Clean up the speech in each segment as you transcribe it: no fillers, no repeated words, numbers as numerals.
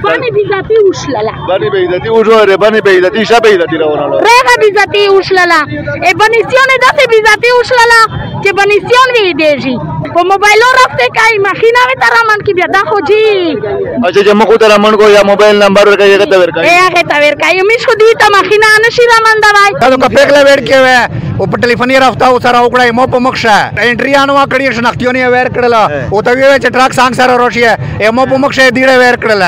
Bani bizati ușlala. Bani beizati ușoare, bani beizati și beizati la una. Rega bizati ușlala. E banisione date bizati ușlala. Ce banisione vedeji. Po mobile rafte ca imagina veta raman ki biada hoji. अच्छा जम्मू को रामन को या mobile number का ये कहता Verka E ageta verka. Eu mi șudi ta imagina anshi raman davai. ಅದು ಕಪ್ಪೆಕ್ಲೆ ಬೇಡಿಕೆ ಒಬ್ಬ ಟೆಲಿಫೋನಿ ರಫ್ತಾ ಸರ ಉಕಡ ಮೋಪ ಮಕ್ಷ ಎಂಟ್ರಿ ಅನುವಾ ಕಡಿ ಶನಕ್ತಿಯೋನಿ ವೇರ್ ಕಡಲ ಓತವಿವೆ ಟ್ರಕ್ ಸಾಂಗ್ ಸರ ರೋಶಿಯ ಎ ಮೋಪ ಮಕ್ಷ ದಿಡೆ ವೇರ್ ಕಡಲ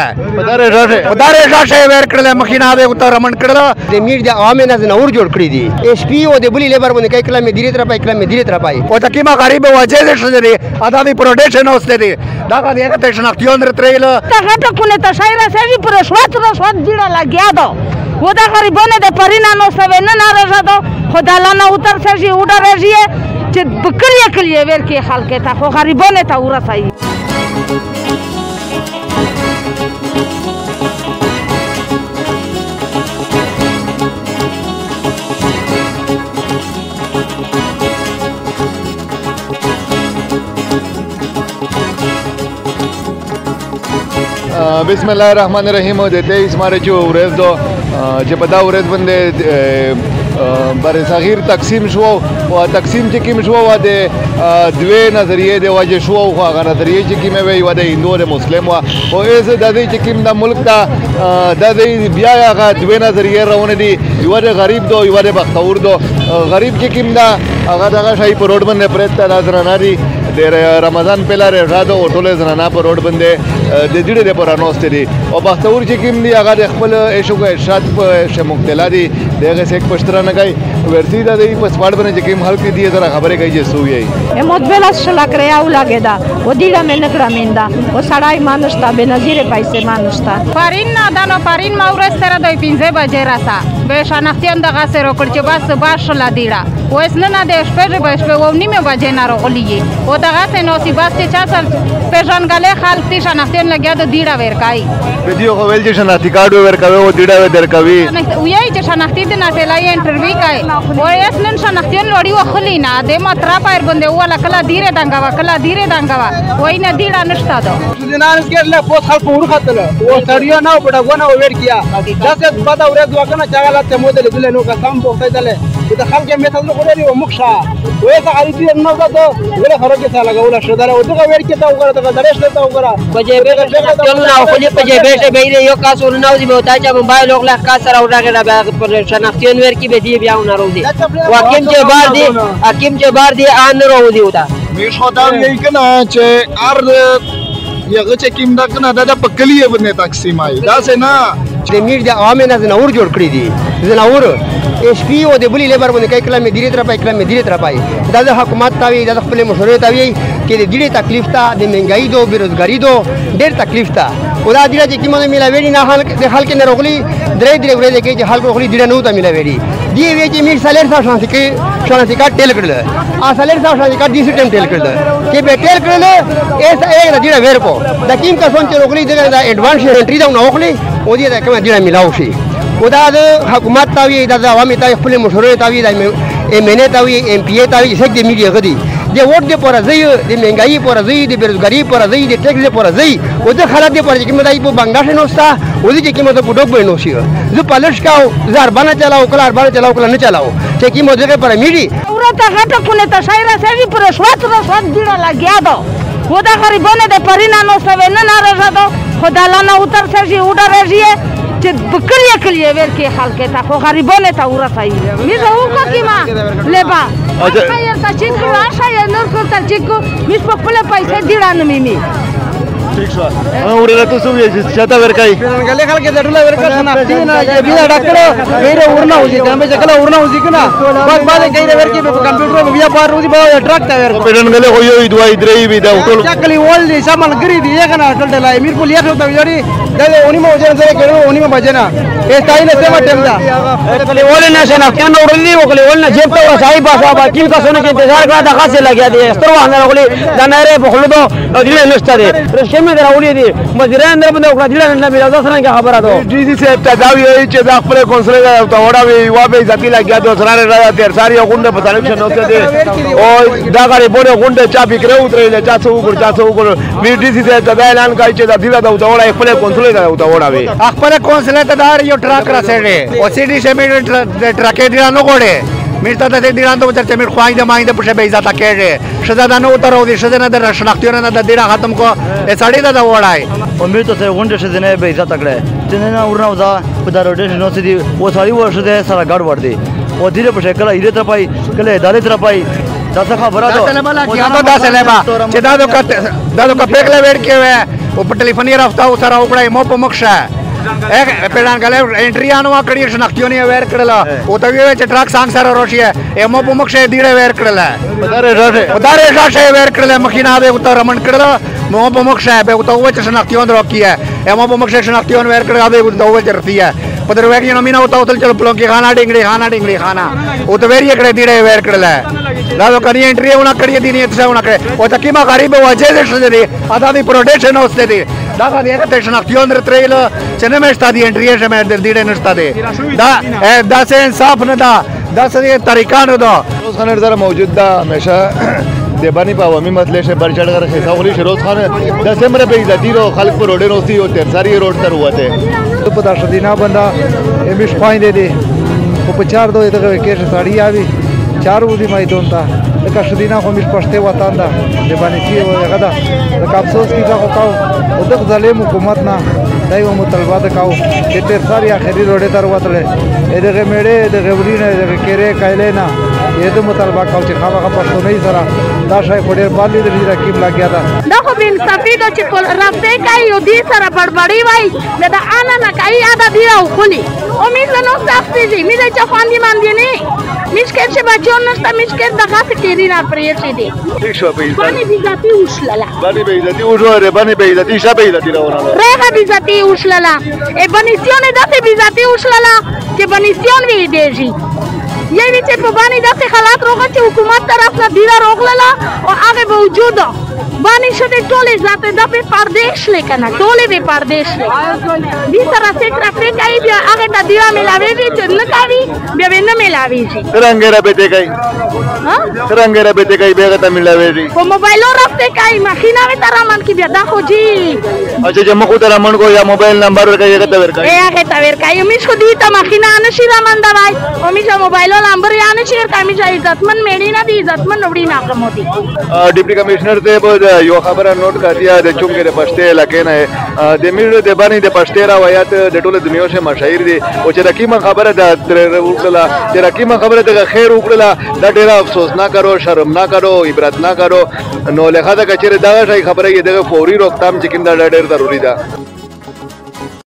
ಉದಾರೆ ಶಾಶೆ ವೇರ್ ಕಡಲ ಮಖಿನಾ ದೆ ಉತ್ತರ ರಮನ್ ಕಡಲ de mir de oameni azi na urjor cridi SP o de buli lebar bune kai kila me dire trapai kila me dire trapai ಓತ ಕಿಮ ಗರೀಬ ವಜೆ ದೇಶದಲ್ಲಿ ಅದಾದಿ ಪ್ರೊಡಕ್ಷನ್ ಹೊಸ್ತದಿ ದಾಗ ದೆ ಏಕ ಶನಕ್ತಿಯೋನ್ ರೆಟ್ರೇಲ Ta gata kune ta shaira seji pura swat dira la gyado. Oda garibone de parina no se ven na rajado. Khodala na utar seji uda rejiye. Che bukriye kliye ver ki halke ta kho garibone ta ura sai. बिस्मिल्लाहिर्रहमानिर्रहीम देते इसमारे जो उरेज दो जे पता उरेज बंदे बरे सगीर तकसीम शो व तकसीम चे किम शो वादे द्वे नजरिए दे वाजे शो व नजरिए चे किम वे वादे हिंदू और मुस्लिम वा ओ इस दादी चे किम दा मुल्क दा दादी बिया का द्वे नजरिए रवने दी युवारे गरीब दो युवारे बख्तौर दो गरीब चे किम दा अगा शाही पर रोड बंदे प्रेता नजरनारी de Ramazan pela rejado otole zana पर रोड बंदे de dide de por anosti di o baxtaur چې kim di هغه د خپل ایشو کو ارشاد په شمختلا دي دغه سیک پښتره نه کوي ورتی دا دی په سپاړ باندې چې kim حل کې دی زرا خبره کوي چې سو یي Modbela shla crea ulageda. Odila mene graminda. O sarai manushta benazire paise manushta. Parin na dano parin ma ures tera doi 5 baje rasa. Be shanaftian da gasero kurche bas bash la dira. O esna na de shpege be shpe o nime baje na ro oliye. O da gase no si bas te chasal pejan gale khalti shanaftian la gya do dira ver kai. video ko vel چې شناختی کارت ور کوي او دیډه ور در کوي ویای چې شناختی د ناتلای انټرویو کوي او اسنن شناختین لوري وخلینا د ماترا پایر بنده ولا کلا دیره دنګوا وای نه دیړه نشتا دو dinaan skerle pos khalq ur khatal o sariya na bada gona o ver kiya jase bada ure dua kana chagala te model dile no ka sam bo dale ida khalq me tadlo qori o muksha o esa aridi no da do wala kharaj ke sala gawla shadala o duga ver ke ta ugara ta daresh ta ugara baje be na kholi baje be se beire yo ka sur na uzi bota cha mobile ogla ka sara ura ke da shanakhtiyan ver ki be di bia una rozi wa kim je bar di an rozi uta मी स्वतः یی کنه چې ار یغه چې kim دا کنه دا پکلیه باندې تقسیم آی دا سه نه de mir de oameni azi na urjor cridi na ur SP o de buli lebar bune kai kila me dire trapai da de hukumat tawi da khpele mashore tawi ke de dire taklif ta de mengai do berozgari do der taklif ta oda dire je kimone mila veri na hal de hal ke ne rogli dire ure de ke je hal rogli dire no ta mila veri die we je mir saler sa shanti ka tel krdle a saler sa shanti ka dis tem tel krdle ke be tel krdle esa ek dire ver ko da kim ka son che rogli de da advance entry da na rogli odi da kama dire milau shi oda de hukumat tawi da awami tawi khpele mashore tawi da MNA tawi MPA tawi sek de media gadi de vote de por azai de mengai por azai de berozgari por azai de tax de por azai oda khalat de por kim dai po bangladesh no sta odi je kim to dog no shi zo palish ka zar bana chalao kala ne chalao che kim de ke para midi Urata gata kune ta shaira seji pura swat dira la gyado. Oda garibone de parina no se ven na rajado. Khodala na utar seji uda rejiye. Che bukriye kliye ver ki halke ta kho garibone ta ura sai. Mi zo ko kima leba. Ayer ta chiku asha nur ko ta chiku mis popule paise dira no mimi. ठीक छ उरेला तो सब ज्यादा वर kai gale khalke dadula ver ka na tina je bila doctor mere urna hoji tambe jakala urna hoji kana bag bale kai ver ki computer me via par rozi ba truck ta ver पेडन गले होयो इदवा इद्रई भी दा उटल chakali old samal giri di ekana hotel de la mir pul yar hota yori dale onima hoje na kero onima bajena e taile tema temda kali ole na sana kano urli okale olna jepta wa sahi ba ba kim ka sone ke इंतजार का da khase lagya de starwa na okale danare bkhludo dile nesta de مې راولې دي مزیران در باندې وکړه ډیره نه مې دا څنګه خبره ده ډي سي صاحب ته دا وی چې دا خپل کونسل ته وړاوي وا به ذاتی لګیا د سره را تیر ساري غونډه په سلیکشن اوسه دي او دا غړي بونه غونډه چا فکر وترې چا څو وګړو وی ډي سي صاحب ته اعلان کوي چې دا دیره دا وړا خپل کونسل ته وړاوي خپل کونسل ته دار یو ټراک را سره او سی ډي سیمټ ټراکې دی نه غوړې میرته ته دې رانته چې مې خوای د ماینده په شپه عزت کېږي شزا دا نو ترو دي شزا نه د شناختیونه نه د ډیره ختم کو ا سړی دا وړای امید ته غونډه شزه نه به عزت کړه چې نه ورنو دا په دا روډ نو سدي و سړی ورشه ده سره ګډ ور دي او دې په شکل ایره تر پای کله عدالت تر پای دا څه خبره ده دا سلبا چې دا د کپېکله وړ کې و او په ټلیفوني رافتاو سره وکړای مو په مخشه پیډان کله انټری انو کړی شناختیونه وېر کړل او ته وی چې ټرک څنګه سره روشي مو په مخشه دیړه وېر کړل ودارې راشه وېر کړل مخینه به او ته رمن کړل مو په مخشه به او ته و چې شناختیونه روکیه مو په مخشه شناختیونه وېر کړل به او ته و چې رتیه په دروګي نو مینا او ته تل چلو پلون کې خانا ډنګړي خانا او ته وېری کړه دیړه وېر کړل دا نو کړی انټری ونه کړی دي نه څه ونه کړ او ته کیما غریب وجه دې شته دي ادا دي پروډکشن اوسته دي دا غوډه ته شناختیونه ترېل چې نه مشتا دي انټری شمه در دیړه نشته دي دا څه انصاف نه دا څه طریقہ نه ده روز خان سره موجود ده همیشه د باندې په عوامي مسلې شه برچړ غره شه خوري شروز خان د سمره به عزت رو خلک پر روډ نوستي او تر ساری روډ تر وته په دا شدینا بندا امیش پاین دي په چار دوه دغه کې ساړی اوی چارو دی مې دونتا د شدینا خو مش پښته وطن دا د باندې چې غدا د افسوس کی کا وکاو او د ظالم حکومت نه دایو مطالبه کاو چې تر ساری اخري روډ تر وته دغه میړه دغه ورینه دغه کېره کایله نه یده مطالبه کاو چې خامخا پښتو نه سره دا شای خوري باندې د رقیب لاګیا دا دا خو بین صفید چې راسته کوي او دې سره بڑبړی وای دا انا نه کوي ادا دی او خلی امید نو صافي می دا چفاندی ماندی نه مشکل چې بچون نشته مشکل دغه کېری نه پریږي دي ٹھیک شو په باندې بیزاتی وشللا باندې به عزت وژوره باندې به عزت شپه عزت راونه رغه بیزاتی وشللا ای بنسیونه دغه بیزاتی وشللا چې بنسیون وی دیږي یوه چې په باندې دغه حالات روغه چې حکومت طرف نه دیره روغللا او هغه موجود باندې شته ټولې ذاته د په پردیش لیکنه ټولې به پردیش دي سره سره افریقای بیا هغه د دیره ملاوي چې نه کوي بیا نه ملاوي شي رنگره به ته کوي رنگره به ته کوي به ته ملاوي شي په موبایل راسته کوي مخینه وی تر من کې بیا دا خو جی اچھا چې مخ ته رمن کو یا موبایل نمبر ورکړي هغه ته ورکړي هغه ته ورکړي مې خو دي ته مخینه نشي رمن دا وای او مې موبایل نمبر یا نشي ورکړي مې عزتمن میړی نه دي عزتمن وړي نه کوم دي ډیپټي کمشنر ته یو خبره نوٹ کړیا د چونګې د پښتې علاقې نه د میړو د باندې د پښتې روایت د ټوله دنیا شه مشاهیر دي او چې رقیمه خبره د وکړه چې رقیمه خبره د خیر وکړه دا ډېر افسوس نه کرو شرم نه کرو عبرت نه کرو نو له هغه کچره دا شي خبره یې د فوري روکتام چې کیند ډېر ضروری ده